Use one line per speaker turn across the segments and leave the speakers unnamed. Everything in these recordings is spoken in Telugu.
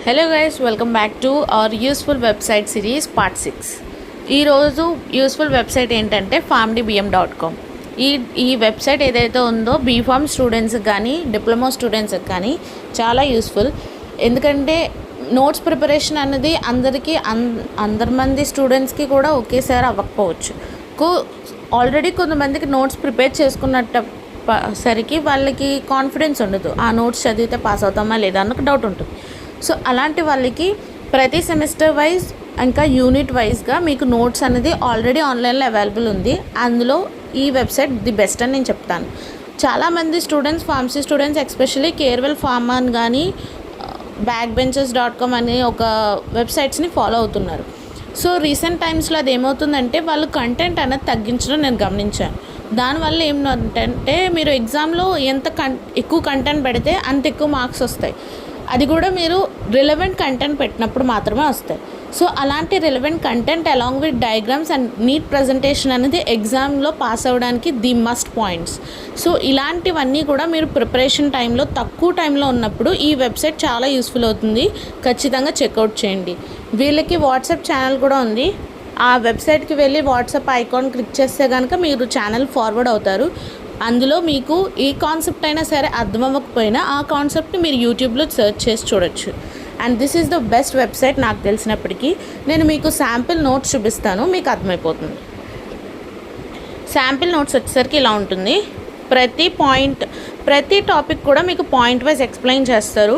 Hello guys, welcome back to our useful website series part 6. ఈరోజు యూస్ఫుల్ వెబ్సైట్ ఏంటంటే farmdbm.com. ఈ వెబ్సైట్ ఏదైతే ఉందో బీఫామ్ స్టూడెంట్స్కి కానీ డిప్లొమా స్టూడెంట్స్కి కానీ చాలా యూస్ఫుల్. ఎందుకంటే నోట్స్ ప్రిపరేషన్ అనేది అందరి మంది స్టూడెంట్స్కి కూడా ఒకేసారి అవ్వకపోవచ్చు. ఆల్రెడీ కొంతమందికి నోట్స్ ప్రిపేర్ చేసుకున్నసరికి వాళ్ళకి కాన్ఫిడెన్స్ ఉండదు, ఆ నోట్స్ చదివితే పాస్ అవుతామా లేదా అన్న డౌట్ ఉంటుంది. సో అలాంటి వాళ్ళకి ప్రతి సెమిస్టర్ వైజ్ ఇంకా యూనిట్ వైజ్గా మీకు నోట్స్ అనేది ఆల్రెడీ ఆన్లైన్లో అవైలబుల్ ఉంది. అందులో ఈ వెబ్సైట్ ది బెస్ట్ అని నేను చెప్తాను. చాలామంది students, pharmacy students especially Carewell pharma అని కానీ backbenches.com అనే ఒక వెబ్సైట్స్ని ఫాలో అవుతున్నారు. సో రీసెంట్ టైమ్స్లో అది ఏమవుతుందంటే వాళ్ళు కంటెంట్ అనేది తగ్గించడం నేను గమనించాను. దానివల్ల ఏమిటంటే మీరు ఎగ్జామ్లో ఎంత ఎక్కువ కంటెంట్ పెడితే అంత ఎక్కువ మార్క్స్ వస్తాయి. అది కూడా మీరు రిలవెంట్ కంటెంట్ పెట్టినప్పుడు మాత్రమే వస్తాయి. సో అలాంటి relevant content along with diagrams and neat presentation అనేది ఎగ్జామ్లో పాస్ అవ్వడానికి ది మస్ట్ పాయింట్స్. సో ఇలాంటివన్నీ కూడా మీరు ప్రిపరేషన్ టైంలో తక్కువ టైంలో ఉన్నప్పుడు ఈ వెబ్సైట్ చాలా యూస్ఫుల్ అవుతుంది. ఖచ్చితంగా చెక్అవుట్ చేయండి. వీళ్ళకి వాట్సాప్ ఛానల్ కూడా ఉంది. ఆ వెబ్సైట్కి వెళ్ళి వాట్సాప్ ఐకాన్ క్లిక్ చేస్తే కనుక మీరు ఛానల్ ఫార్వర్డ్ అవుతారు. అందులో మీకు ఏ కాన్సెప్ట్ అయినా సరే అర్థం అవ్వకపోయినా ఆ కాన్సెప్ట్ని మీరు యూట్యూబ్లో సెర్చ్ చేసి చూడొచ్చు. And this is the best website నాకు తెలిసినప్పటికీ. నేను మీకు శాంపిల్ నోట్స్ చూపిస్తాను, మీకు అర్థమైపోతుంది. శాంపిల్ నోట్స్ వచ్చేసరికి ఇలా ఉంటుంది. ప్రతి టాపిక్ కూడా మీకు పాయింట్ వైజ్ ఎక్స్ప్లెయిన్ చేస్తారు.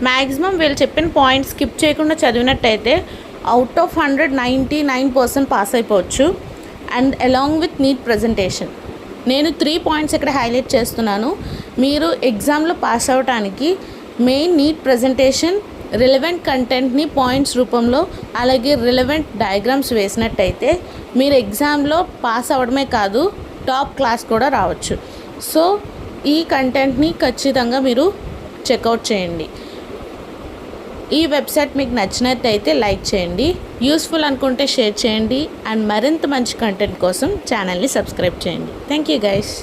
మ్యాక్సిమం వీళ్ళు చెప్పిన పాయింట్స్ స్కిప్ చేయకుండా చదివినట్టయితే అవుట్ ఆఫ్ 100 99% పాస్ అయిపోవచ్చు. And along with neat presentation. నేను 3 పాయింట్స్ ఇక్కడ హైలైట్ చేస్తున్నాను. మీరు ఎగ్జామ్లో పాస్ అవ్వడానికి మెయిన్ నీట్ ప్రజెంటేషన్, రిలవెంట్ కంటెంట్ని పాయింట్స్ రూపంలో అలాగే రిలవెంట్ డయాగ్రామ్స్ వేసినట్టయితే మీరు ఎగ్జామ్లో పాస్ అవ్వడమే కాదు టాప్ క్లాస్ కూడా రావచ్చు. సో ఈ కంటెంట్ని ఖచ్చితంగా మీరు చెక్అవుట్ చేయండి. ఈ వెబ్సైట్ మీకు నచ్చినట్టయితే లైక్ చేయండి, యూస్ఫుల్ అనుకుంటే షేర్ చేయండి. అండ్ మరింత మంచి కంటెంట్ కోసం ఛానల్ని సబ్స్క్రైబ్ చేయండి. Thank you guys.